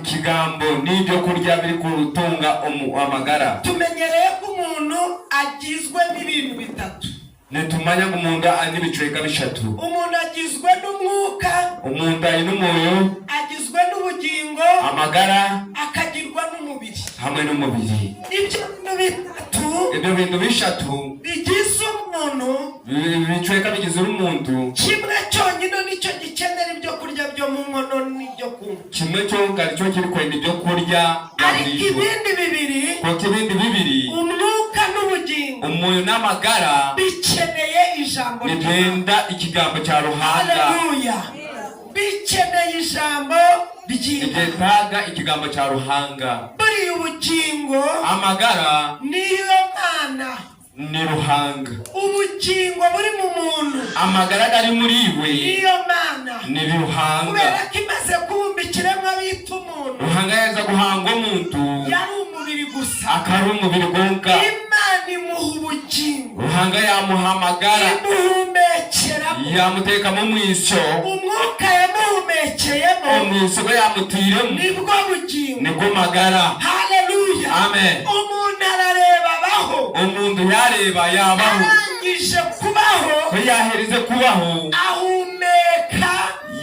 ikigambo n'ibyo kurya biri kutunga amagara. Tumenyereye ko umuntu agizwe n'ibintu bitatu. Netumanya ngo umuntu n'ibicureka bishatu. Umuntu agizwe n'umwuka, umuntu ari n'umwoyo, agizwe n'ubugingo, amagara, akagirwa n'umubiri. Hamwe n'umubiri. Ibyo bintu bishatu bigize umuntu, bicureka bigize umuntu. Kimwe cyonyine nicyo gikenera ibyo kurya byo mu nkono n'ibyo kunywa. Kimwe cyonga cyo kiri kwenda ibyo kurya ariko ibindi bibiri, umwuka n'ubugingo, umuntu n'amagara, bikeneye ijambo rigenda ikigambo cya Ruhanga. Haleluya. Bikeneye ijambo ry'Imana, ikigambo cya Ruhanga. Buri ubugingo, amagara niyo Mana, ni Ruhanga. Ubugingo buri mu muntu, amagara ari muri we, niyo Mana, ni Ruhanga. Kubera ko imaze kubumba ikiremwa bita umuntu, Ruhanga yaza guhanga umuntu, yari umubiri gusa, akari umubiri gonka. Imana imuha ubugingo, Ruhanga yamuha amagara, imuhumekeramo, yamutekamo mwisyo, umwuka yamuhumekeyemo, umwisyo yamutiremo, nibwo bugingo, nibwo magara. Haleluya. Amen. Umuntu arareba abaho, umuntu yareba yabaho, arangije kubaho, ko yahereze kubaho, ahumeka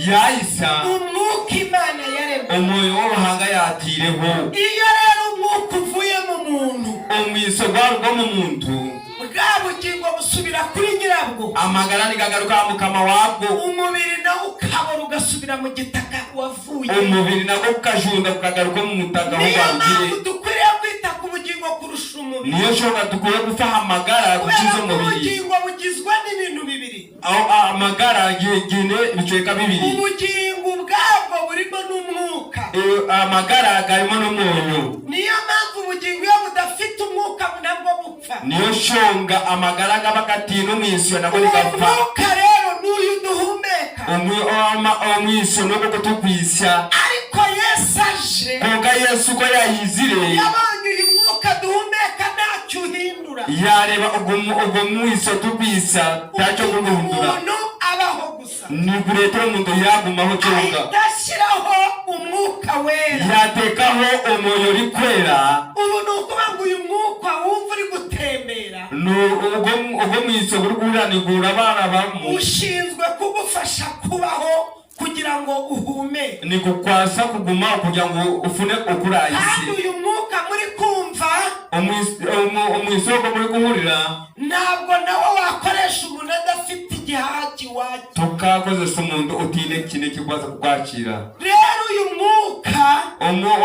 yahisa umwuka Imana yaremye, umwoyo w'Uruhanga yatireho. Iyo rero umwuka uvuye mu muntu, umwiso rwo mu muntu, bwa bugingo busubira kuri nyirabwo, amagara nigagaruka mukama wabwo, umubiri nawo ukabora ugasubira mu gitaka wavuye, umubiri nawo ukajunda ukagaruka mu mutaka aho wagiye. wagiye. Dukwiriye kwita ku bugingo kurusha umubiri. Niyo shobora dukwiye gufaha amagara gukiza umubiri. Ubugingo bugizwe n'ibintu bibiri. Aho amagara gine biceka bibiri. Ubugingo ubwabwo burimo n'umwuka, amagara garimo n'umwoyo. Niyo mpamvu ubugingo iyo budafite umwuka nabwo bupfa. Niyo shonga amagara gabakati no mwisyo nabo ligapfa. Umwuka rero n'uyu duhumeka, umwisyo no kutugwisya. Ariko Yesu aje, konga Yesu ko yayizire, yabonye uyu mwuka duhumeka ntacyo uhindura, yareba ubwo mwisyo tugwisa ntacyo guhindura. Umuntu abaho gusa, ni kureta umuntu yagumaho cyonga, adashyiraho umwuka wera, yatekaho umwoyo uri kwera. Ubu ni ukuvuga ngo uyu mwuka wumva uri gutembera, ubwo mwisyo uri guhuranigura abana bamwe, ushinzwe kugufasha kubaho kugira ngo uhumeke, ni kukwasa kuguma kugira ngo ufune ukurayisi. Kandi uyu mwuka muri kumva, umwisyo ko muri guhurira, ntabwo nawo wakoresha umuntu adafite igihaha kiwacu, tukakozesa umuntu utine kine kigwaza kukwakira. Rero uyu mwuka,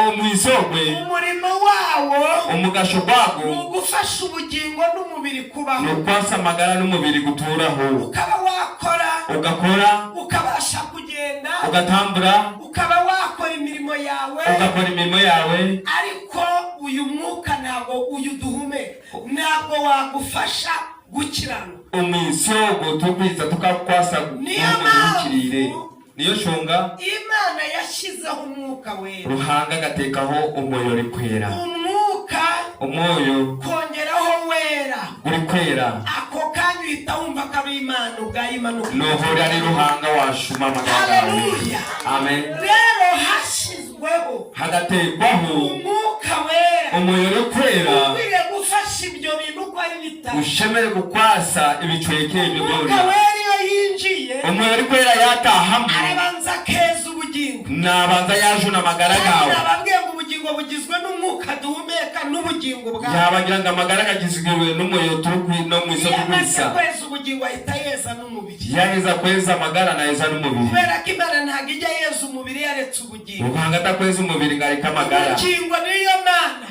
umwisogwe, umurimo wawo, umugasho gwago, ni ugufasha ubugingo n'umubiri kubaho, ni ukwasa amagara n'umubiri guturaho, ukaba wakora, ugakora, ukabasha kugenda, ugatambura, ukaba wakora imirimo yawe, ugakora imirimo yawe. Ariko uyu mwuka ntabwo, uyu duhumeka ntabwo wagufasha gukiranuka. Umwisogo tugwiza tukakwasa gukirire. Niyo shonga Imana yashyizeho umwuka wera, Ruhanga gatekaho umwoyo uri kwera, umwuka umwoyo kongeraho wera uri kwera. Ako kanya uhita wumva ko ari Imana ubwayimanuka, nohora ari Ruhanga washuma amagara. Haleluya. Amen. Rero hashyizweho, hagatekwaho umwuka wera, umwoyo uri kwera, ukwiriye gufasha ibyo bintu uko ari bitatu. ushemere gukwasa ibicweke ibyo byose. Umwuka wera iyo yinjiye, umwoyo uri kwera yatahamo, arabanza keza ubugingo, nabanza yajuna amagara gawe. Nababwiye ngo ubugingo bugizwe n'umwuka duhumeka n'ubugingo bwawe, yabagira ngo amagara gagizwe n'umwoyo turi no mu isoko kwisa. kweza ubugingo ahita yeza n'umubiri, yaheza kweza amagara na yeza n'umubiri. kubera ko Imana ntabwo ijya yeza umubiri yaretse ubugingo. Ruhanga atakweza umubiri ngo areke amagara. Ubugingo niyo Mana,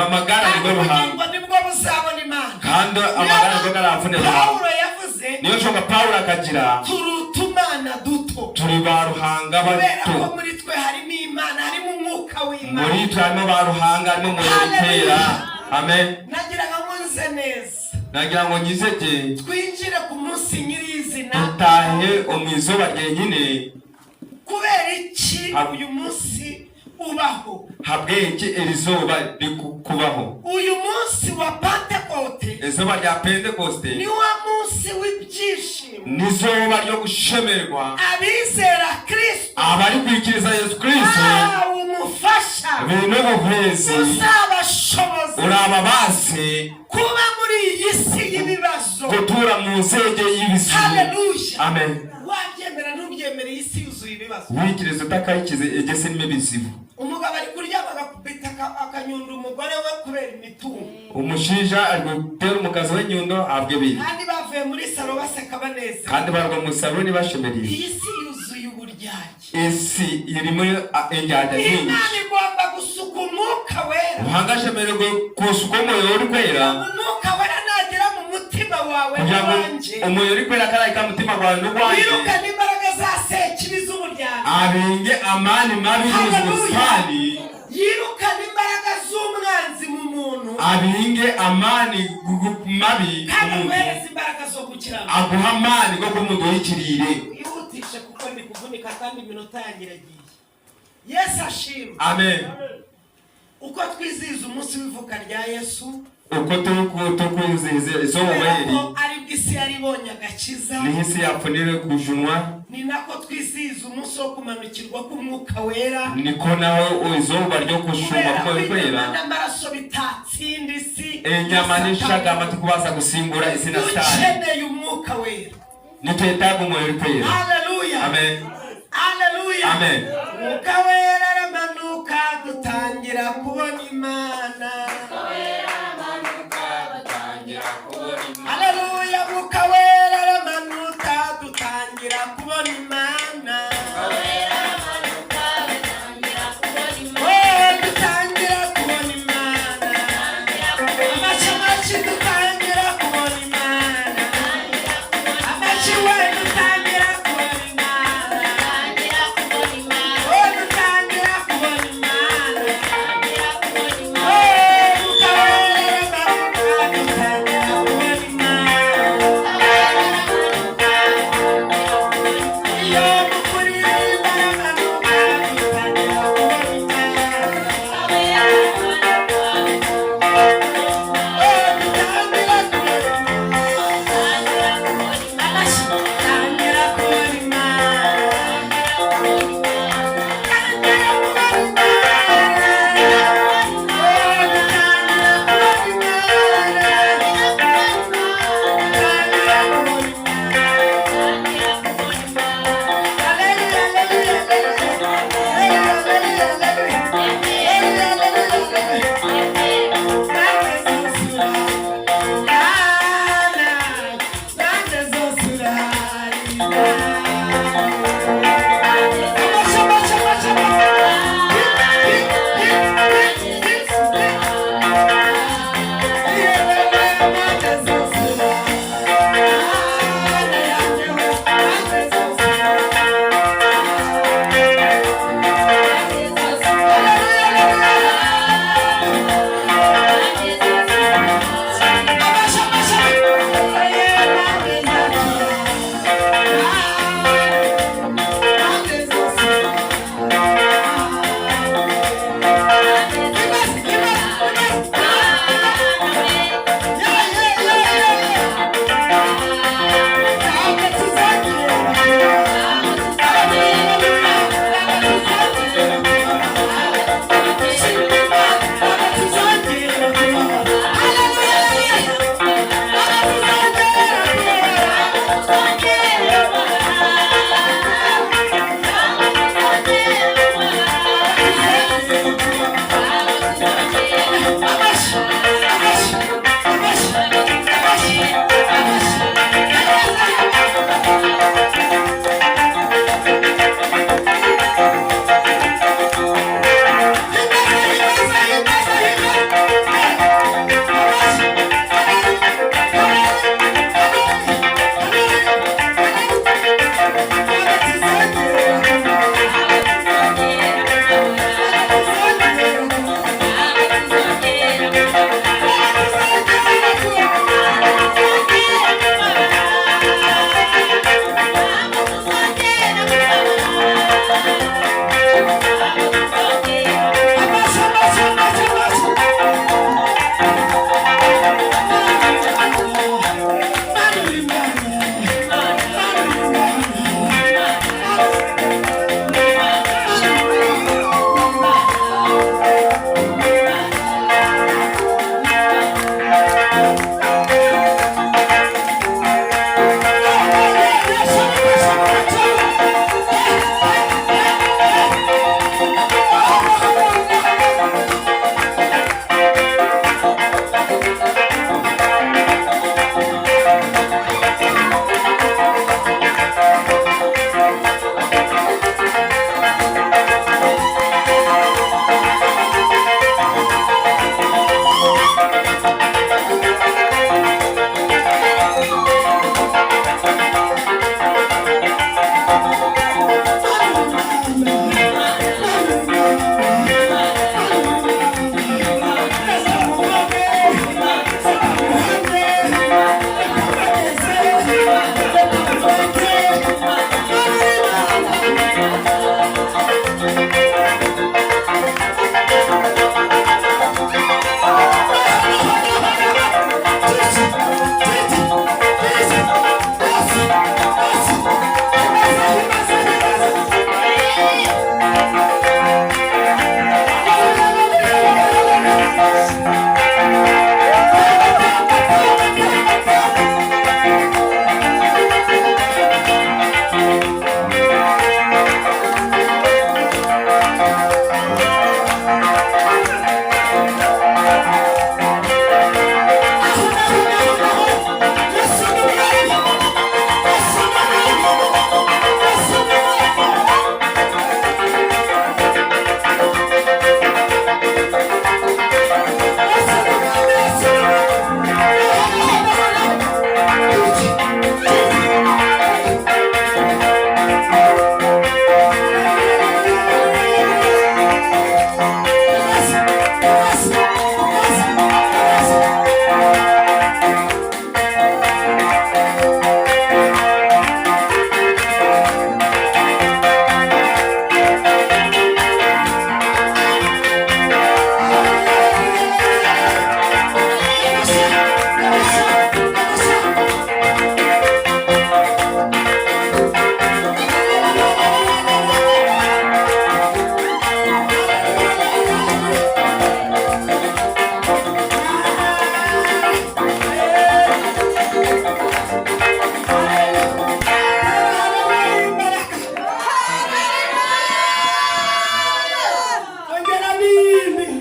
amagara nibwo Ruhanga, ubugingo nibwo buzabona Imana. kandi amagara nibwo garafune Ruhanga. Pawulo yavuze, niyo shoka Pawulo akagira, turuta umwana duto, turi ba Ruhanga kubera ko bato. muri twe harimo Imana, harimo umwuka w'Imana. muri twe harimo ba Ruhanga, harimo umwoyo uri kwera. Amen. Nagiraga ngo nze neza, nagira ngo nyizege twinjire ku munsi nyirizina, dutahe umwizoba ryenyine. kubera iki uyu munsi ubaho? habweke iri zuba rikubaho. Uyu munsi wa Pentekote, izuba rya Pentekoste, ni wa munsi w'ibyishimo, n'izuba ryo gushemerwa abizera Kristo, abari kwikiriza Yesu Kristo, umufasha n'ubuhwezi uzabashoboza urababase kuba muri iyi si y'ibibazo, gutura mu nzege y'ibisigo. haleluya, amen. wabyemera ntubyemere, iyi si yuzuye ibibazo. wikiriza utakayikize egese n'ibisigo. umugabo ari kuryama agakubita akanyunda umugore we kubera imitungo, umushinja ari gutera umukazi we nyundo ahabwe biri, kandi bavuye muri salo baseka baneza, kandi barwa mu salo ntibashemereye. iyi si yuzuye uburyarya, isi irimo injyana nyinshi. imana igomba gusuka umwuka wera, uhangashemererwe kusuka umuriro uri kwera, umwuka wera nagera mu mutima wawe kugira ngo n'uwanjye, umuriro uri kwera karahita mu mutima wawe n'uwanjye, yirukane imbaraga za sekibi z'uburyarya, abenge amani mabi y'ubusitani, yirukane imbaraga z'umwanzi mu muntu, abinge amani mabi kandi umuntu, aguhereza imbaraga zo gukiranuka, aguha amani go kumuduha ikirire. wihutishe kuko ndi kuvunika kandi iminota yanjye iragiye. Yesu ashimwe. amen. uko twizihiza umunsi w'ivuka rya Yesu, uko tukwizihiza izo wubahiri ko ari bw'isi yaribonye agakiza, n'isi yapfunire kujunwa, ni nako twizihiza umunsi wo kumanukirwa k'umwuka wera, niko nawe izuba ryo kushuma ko kwera n'amaraso bitatsinda isi, inyama n'ishagama tukubaza gusimbura isi na satani. dukeneye umwuka wera, nitwetaga umuriro uri kwera. haleluya, amen. haleluya, amen. umwuka wera aramanuka dutangira kubona Imana, haleluya, umwuka wera aramanuka dutangira kubona Imana, dutangira kubona Imana, amaci dutangira kubona Imana, amaci we dutangira kubona Imana, dutangira kubona Imana,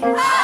Hallelujah.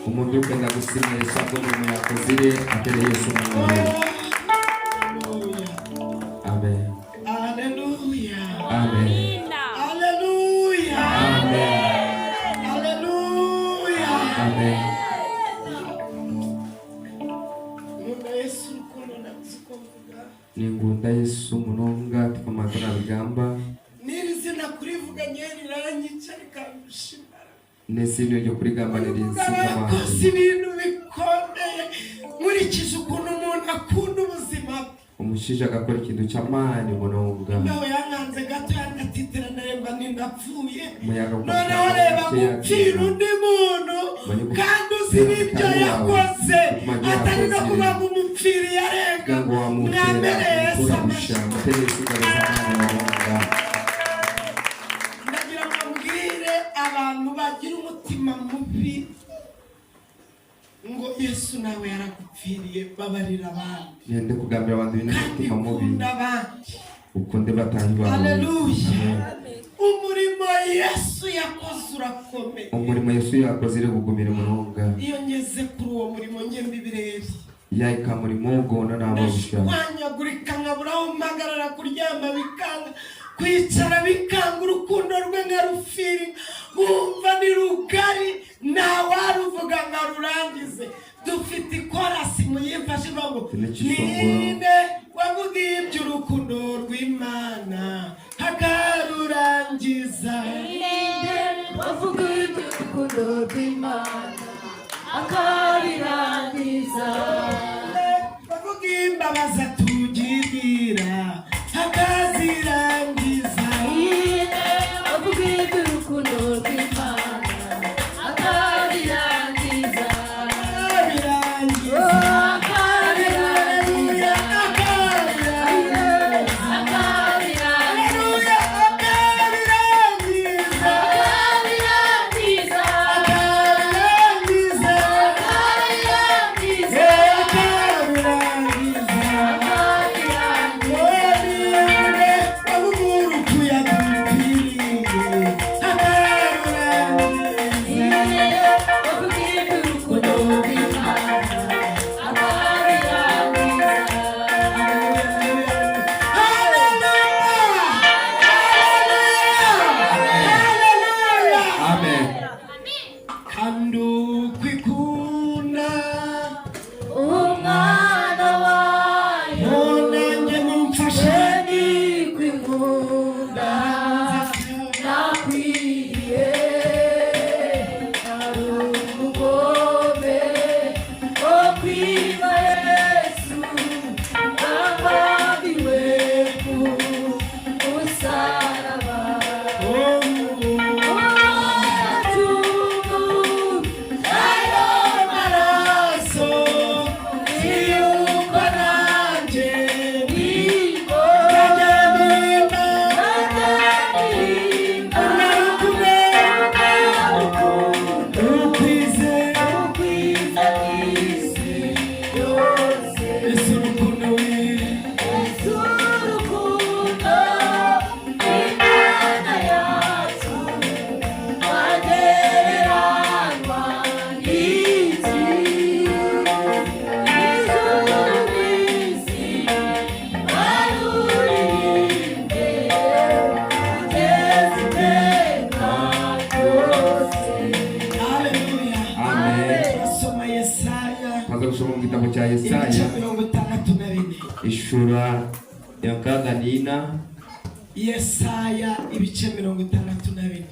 umuntu ukunda gusinyisha ko umuntu yakozire atari Yesu umwami. Amen. Haleluya. Amen. Haleluya. Amen. Haleluya. Amen. Nkunda Yesu urukundo nakuzikumvuga. Ningunda Yesu munonga tukamagana bigamba. Niri zina kurivuga nyeri ranyica rikangushimara. Nesino ryo kurigamba nirinzikama. Kosi ibintu bikomeye nkurikije ukuntu umuntu akunda ubuzima. Umushisha agakora ikintu cy'amani munonga. Nawe yankanze gato yangatitira naremba ninapfuye. Umuyaga noneho reba gupfira undi muntu kandi uzi n'ibyo yakoze atari no kuba ngo umupfiri yarenga mwambere Yesu ndagira ngo mbwire abantu bagira umutima mubi ngo Yesu nawe yaragupfiriye babarira abandi. Yende kugambira abantu n'umutima mubi. Ukunde batanyi bawe. Haleluya. Umurimo Yesu yakoze urakomeye. Umurimo Yesu yakoze ire gugumira munonga. Iyo ngeze kuri uwo murimo ngembi bireri. Yaika murimo gona nababusha. Kwanyagurika nkaburaho mpagarara kuryama bikanga, kwicara bikanga, urukundo rwe nkarufiri, ngumva ni rugari ntawaruvuga nkarurangize. Dufite ikorasi muyifashe bavuga ninde wavugiye iby'urukundo rw'Imana akarurangiza. Ninde wavugiye iby'urukundo rw'Imana akarurangiza. Wavugiye imbabazi atugirira akazirangiza. Ninde wavugiye iby'urukundo rw'Imana akarurangiza. nina. Yesaya ibice 62.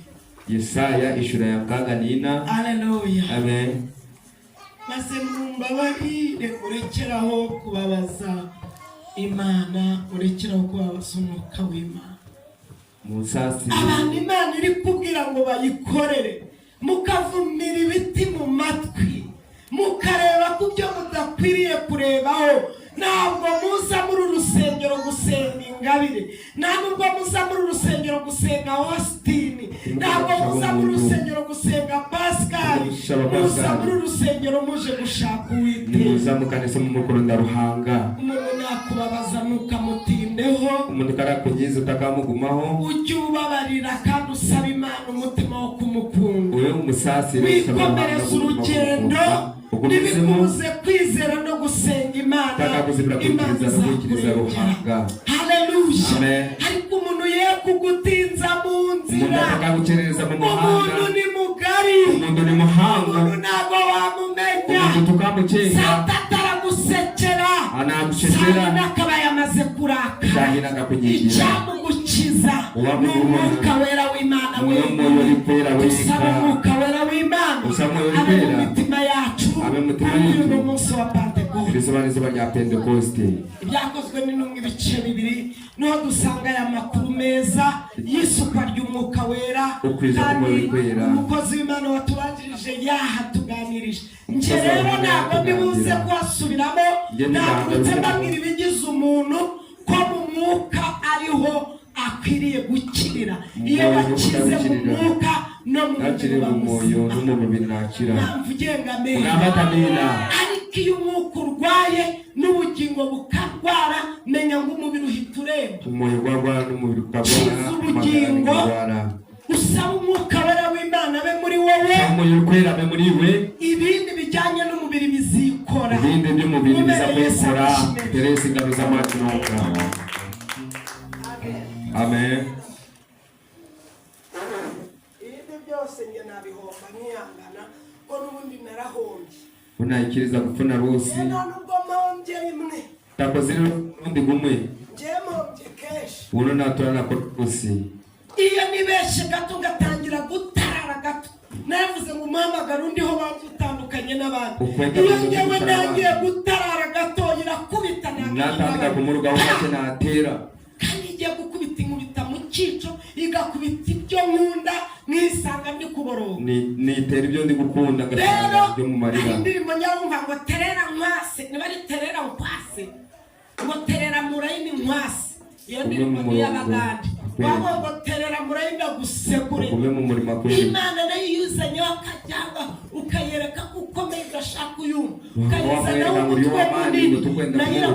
Yesaya ishura ya kaga nina. Haleluya. Amen. Maze mumbabarire urekeraho kubabaza Imana, urekeraho kubabaza umwuka w'Imana. Musasi. Abantu Imana iri kubwira ngo bayikorere, mukavumira ibiti mu matwi, mukareba ku byo mudakwiriye kurebaho. Ntabwo muza muri urusengero gusenga ingabire, ntabwo muza muri urusengero gusenga Hostini, ntabwo muza muri urusengero gusenga Pascal, muza muri urusengero muje gushaka Uwiteka. Muza mukanisa mu mukoronda ruhanga. Umuntu nakubabaza nukamutindeho, umuntu karakugize utakamugumaho, ujye ubabarira kandi usaba Imana umutima wo kumukunda. Uwe umusasi wikomereza urugendo, nibikubuze kwizera no gusenga Imana. Imana izakurengera. Haleluya. Ariko umuntu ye kugutinza mu nzira, umuntu ni mugari, umuntu ntabwo wamumenya. Satani aragusekera, Satani akaba yamaze kurakara. Icyamugukiza ni umwuka wera w'Imana wenyine. Usaba umwuka wera w'Imana abe mu mitima yacu kuri uyu munsi wa Pentekoste. Ibyakozwe n'intumwa ibice 2 niho dusanga aya makuru meza y'isukwa ry'umwuka wera, kandi umukozi w'Imana watubanjirije yahatuganirije. Nje rero ntabwo ndibuze kuhasubiramo, ntabwo mbabwira ibigize umuntu ko mu mwuka ariho akwiriye gukirira. Iyo wakize mu mwuka no mu mubiri nakira. Ariko iyo umwuka urwaye n'ubugingo bukarwara, menya ngo umubiri uhita uremba. Ubugingo usaba umwuka wera w'Imana abe muri wowe, ibindi bijyanye n'umubiri bizikora. Amen. Ibyo byose njye nabihomba nkihangana ko n'ubundi narahombye. Unayikiriza gupfuna rwose. Nubwo mpombye rimwe, takoze n'undi gumwe. Nje mpombye kenshi. Uno natorana ko rwose. Iyo nibeshe gato ngatangira gutarara gato, navuze ngo umpamagara undiho bantu utandukanye n'abandi. Iyo ngewe nangiye gutarara gato irakubita natandika kumurugaho make natera. Kandi igiye gukubita inkubita mu cyico, igakubita ibyo nkunda, mwisanga ndi kuboroga. Nitera ibyo ndi gukunda ngasanga byo mu marira. Indirimbo nyamva ngo terera nkwase, niba ari terera nkwase, ngo terera murayini nkwase. Iyo ndirimbo y'abagande wabo ngo terera murayini gusegure. Imana nayo yuzanye wakajyanga ukayereka ukomeye gashaka uyumva, ukayizana umutwe munini nayo